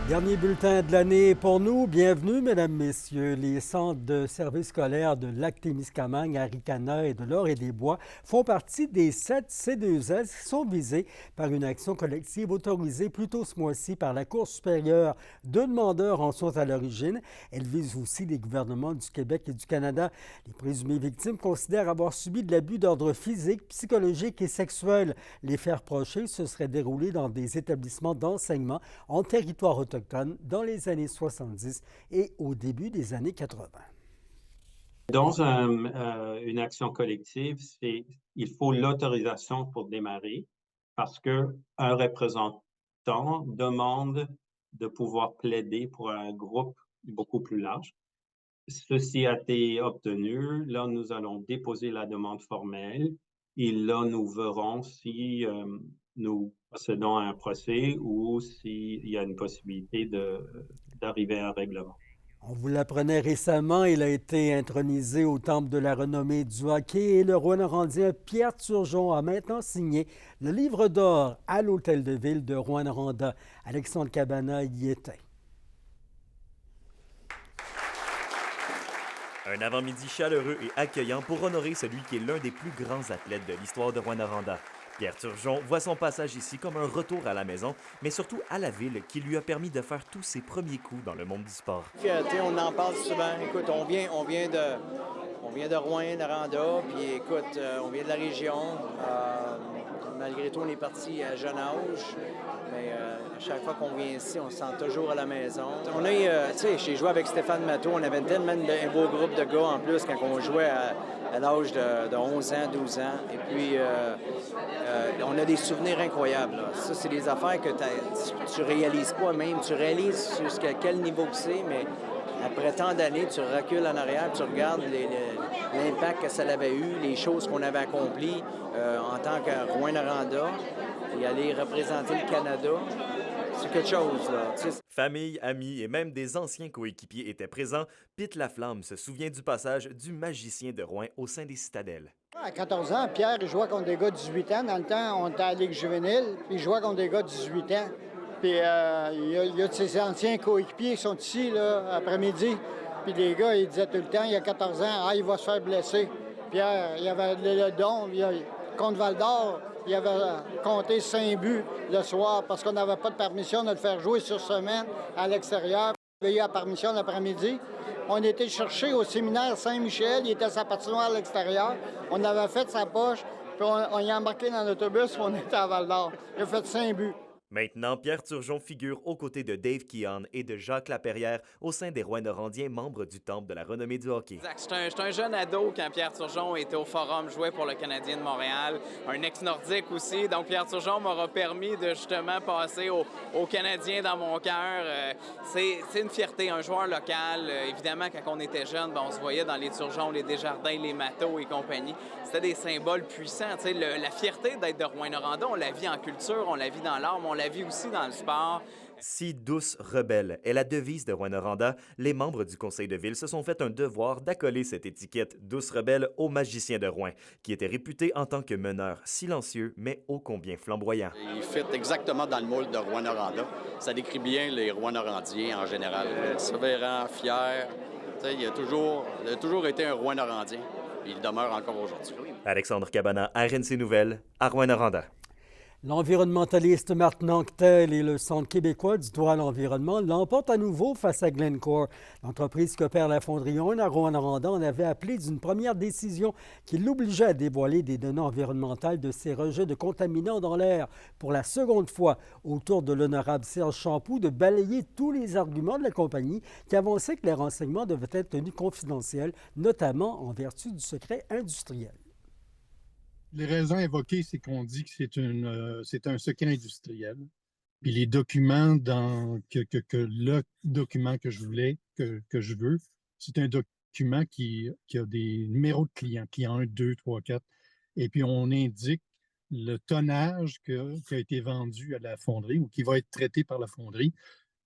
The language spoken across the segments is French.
Dernier bulletin de l'année pour nous. Bienvenue, mesdames, messieurs. Les centres de services scolaires de Lac-Témiscamingue, Aricana et de l'Or-et-des-Bois font partie des 7 C2S qui sont visés par une action collective autorisée plus tôt ce mois-ci par la Cour supérieure. Deux demandeurs en sont à l'origine. Elle vise aussi les gouvernements du Québec et du Canada. Les présumées victimes considèrent avoir subi de l'abus d'ordre physique, psychologique et sexuel. Les faits reprochés se seraient déroulés dans des établissements d'enseignement en territoire autochtone dans les années 70 et au début des années 80. Dans une action collective, il faut l'autorisation pour démarrer parce qu'un représentant demande de pouvoir plaider pour un groupe beaucoup plus large. Ceci a été obtenu. Là, nous allons déposer la demande formelle et là, nous verrons si nous procédons à un procès ou s'il y a une possibilité d'arriver à un règlement. On vous l'apprenait récemment, il a été intronisé au Temple de la renommée du hockey et le Rouyn-Norandien Pierre Turgeon a maintenant signé le livre d'or à l'Hôtel de Ville de Rouyn-Noranda. Alexandre Cabana y était. Un avant-midi chaleureux et accueillant pour honorer celui qui est l'un des plus grands athlètes de l'histoire de Rouyn-Noranda. Pierre Turgeon voit son passage ici comme un retour à la maison, mais surtout à la ville qui lui a permis de faire tous ses premiers coups dans le monde du sport. On en parle souvent. Écoute, on vient de Rouyn-Noranda, puis écoute, on vient de la région. Malgré tout, on est parti à jeune âge, mais à chaque fois qu'on vient ici, on se sent toujours à la maison. On a, tu sais, j'ai joué avec Stéphane Matteau, on avait tellement un beau groupe de gars en plus quand on jouait à l'âge de 11 ans, 12 ans. Et puis, on a des souvenirs incroyables. Là. Ça, c'est des affaires que tu réalises pas même. Tu réalises jusqu'à quel niveau que c'est, mais après tant d'années, tu recules en arrière, tu regardes l'impact que ça avait eu, les choses qu'on avait accomplies en tant que Rouyn-Noranda, et aller représenter le Canada. C'est quelque chose, là. Tu sais. Famille, amis et même des anciens coéquipiers étaient présents. Pete Laflamme se souvient du passage du magicien de Rouyn au sein des citadelles. À 14 ans, Pierre, il jouait contre des gars de 18 ans. Dans le temps, on était à la Ligue juvénile, puis il jouait contre des gars de 18 ans. Puis il y a de ses anciens coéquipiers qui sont ici, là, après-midi. Puis les gars, ils disaient tout le temps, il y a 14 ans, il va se faire blesser. Pierre, il avait le don. Contre Val-d'Or, il avait compté 5 buts le soir parce qu'on n'avait pas de permission de le faire jouer sur semaine à l'extérieur. Il avait eu la permission l'après-midi. On était cherché au séminaire Saint-Michel, il était à sa patinoire à l'extérieur. On avait fait sa poche, puis on y a embarqué dans l'autobus, puis on était à Val-d'Or. Il a fait 5 buts. Maintenant, Pierre Turgeon figure aux côtés de Dave Keon et de Jacques Laperrière au sein des Rouyn-Norandiens, membres du Temple de la renommée du hockey. Exact. J'étais un jeune ado quand Pierre Turgeon était au Forum, jouait pour le Canadien de Montréal, un ex-nordique aussi. Donc Pierre Turgeon m'aura permis de justement passer au Canadien dans mon cœur. C'est une fierté, un joueur local. Évidemment, quand on était jeune, on se voyait dans les Turgeon, les Desjardins, les Matteau et compagnie. C'était des symboles puissants. La fierté d'être de Rouyn-Noranda, on la vit en culture, on la vit dans l'art, mais on la vit aussi dans le sport. Si Douce Rebelle est la devise de Rouyn-Noranda, les membres du conseil de ville se sont fait un devoir d'accoler cette étiquette Douce Rebelle au magicien de Rouyn, qui était réputé en tant que meneur silencieux mais ô combien flamboyant. Il fit exactement dans le moule de Rouyn-Noranda. Ça décrit bien les Rouyn-Norandiens en général. Sévérant, fier. Il a toujours été un Rouyn-Norandien. Il demeure encore aujourd'hui. Alexandre Cabana, RNC Nouvelles, à Rouyn-Noranda. L'environnementaliste Marc Nantel et le Centre québécois du droit à l'environnement l'emportent à nouveau face à Glencore. L'entreprise qui opère la fonderie 1 à Rouyn-Noranda en avait appelé d'une première décision qui l'obligeait à dévoiler des données environnementales de ses rejets de contaminants dans l'air. Pour la seconde fois, au tour de l'honorable Serge Champoux de balayer tous les arguments de la compagnie qui avançait que les renseignements devaient être tenus confidentiels, notamment en vertu du secret industriel. Les raisons évoquées, c'est qu'on dit que c'est un secret industriel. Puis les documents le document que je veux, c'est un document qui a des numéros de clients, client 1, 2, 3, 4. Et puis on indique le tonnage qui a été vendu à la fonderie ou qui va être traité par la fonderie.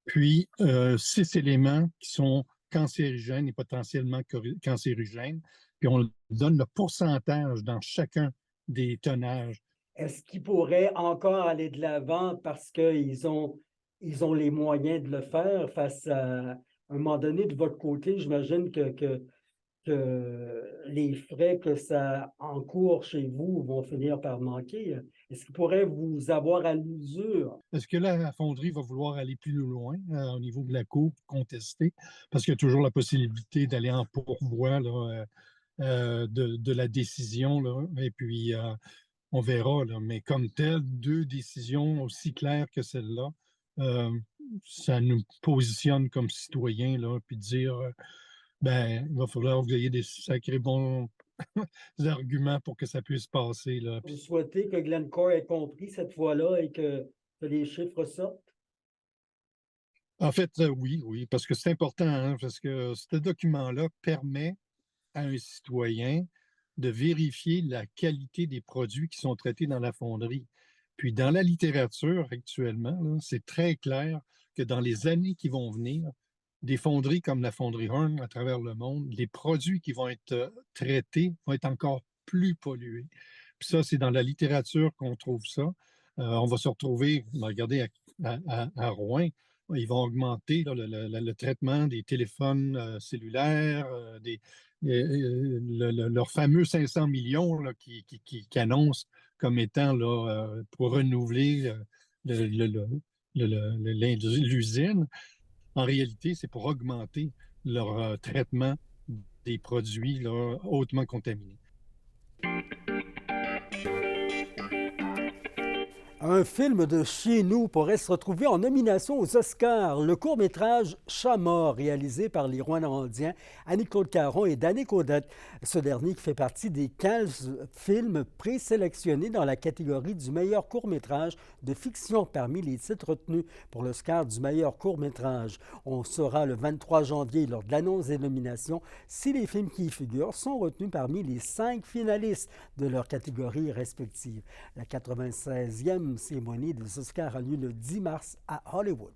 Puis 6 éléments qui sont cancérigènes et potentiellement cancérigènes. Puis on donne le pourcentage dans chacun des tonnages. Est-ce qu'ils pourraient encore aller de l'avant parce qu'ils ont ils ont les moyens de le faire face à un moment donné, de votre côté, j'imagine que les frais que ça encourt chez vous vont finir par manquer. Est-ce qu'ils pourraient vous avoir à l'usure? Est-ce que la fonderie va vouloir aller plus loin au niveau de la cour pour contester? Parce qu'il y a toujours la possibilité d'aller en pourvoi là, de la décision. Là, et puis, on verra. Là, mais comme tel, deux décisions aussi claires que celle-là, ça nous positionne comme citoyens, là, puis dire, ben, il va falloir que vous ayez des sacrés bons arguments pour que ça puisse passer. Là. Vous souhaitez que Glencore ait compris cette fois-là et que les chiffres sortent? En fait, oui, parce que c'est important, hein, parce que ce document-là permet à un citoyen de vérifier la qualité des produits qui sont traités dans la fonderie. Puis dans la littérature actuellement, là, c'est très clair que dans les années qui vont venir, des fonderies comme la fonderie Hearne à travers le monde, les produits qui vont être traités vont être encore plus pollués. Puis ça, c'est dans la littérature qu'on trouve ça. On va se retrouver, regardez, à Rouen, ils vont augmenter là, le traitement des téléphones cellulaires, leurs fameux 500 millions là, qui annoncent comme étant là, pour renouveler l'usine. En réalité, c'est pour augmenter leur traitement des produits là, hautement contaminés. Un film de chez nous pourrait se retrouver en nomination aux Oscars. Le court-métrage Chat mort, réalisé par les Rouyn-Norandiens Annie-Claude Caron et Danick Audette. Ce dernier qui fait partie des 15 films présélectionnés dans la catégorie du meilleur court-métrage de fiction parmi les titres retenus pour l'Oscar du meilleur court-métrage. On saura le 23 janvier, lors de l'annonce des nominations, si les films qui y figurent sont retenus parmi les 5 finalistes de leur catégorie respective. La 96e cérémonie des Oscars a lieu le 10 mars à Hollywood.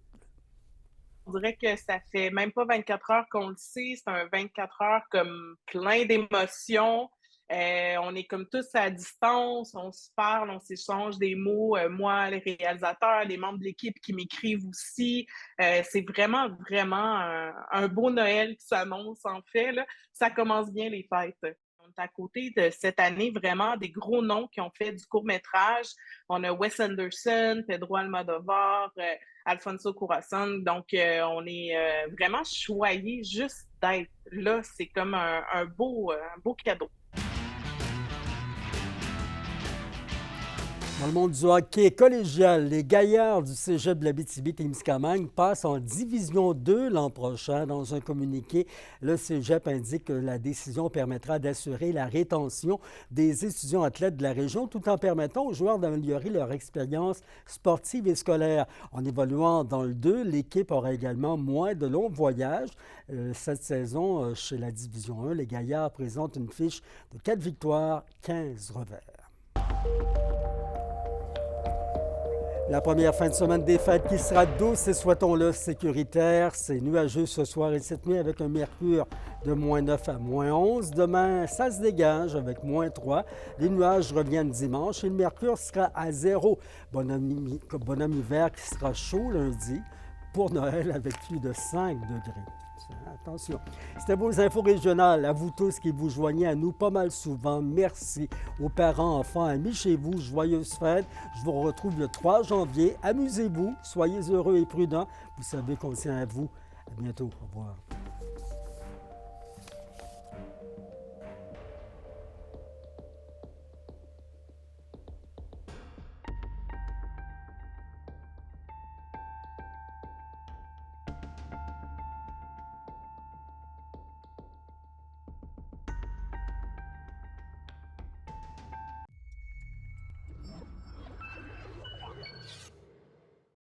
On dirait que ça fait même pas 24 heures qu'on le sait, c'est un 24 heures comme plein d'émotions. On est comme tous à distance, on se parle, on s'échange des mots. Moi, les réalisateurs, les membres de l'équipe qui m'écrivent aussi. C'est vraiment un beau Noël qui s'annonce en fait. Là. Ça commence bien les fêtes. On est à côté de cette année vraiment des gros noms qui ont fait du court-métrage. On a Wes Anderson, Pedro Almodovar, Alfonso Cuarón. Donc, on est vraiment choyés juste d'être là. C'est comme un beau cadeau. Dans le monde du hockey collégial, les Gaillards du Cégep de l'Abitibi-Témiscamingue passent en Division 2 l'an prochain. Dans un communiqué, le Cégep indique que la décision permettra d'assurer la rétention des étudiants athlètes de la région tout en permettant aux joueurs d'améliorer leur expérience sportive et scolaire. En évoluant dans le 2, l'équipe aura également moins de longs voyages. Cette saison, chez la Division 1, les Gaillards présentent une fiche de 4 victoires, 15 revers. La première fin de semaine des fêtes qui sera douce et souhaitons-le sécuritaire. C'est nuageux ce soir et cette nuit avec un mercure de moins 9 à moins 11. Demain, ça se dégage avec moins 3. Les nuages reviennent dimanche et le mercure sera à 0. Bonhomme hiver qui sera chaud lundi pour Noël avec plus de 5 degrés. Attention. C'était vos infos régionales. À vous tous qui vous joignez à nous pas mal souvent. Merci aux parents, enfants, amis chez vous. Joyeuses fêtes. Je vous retrouve le 3 janvier. Amusez-vous. Soyez heureux et prudents. Vous savez qu'on tient à vous. À bientôt. Au revoir.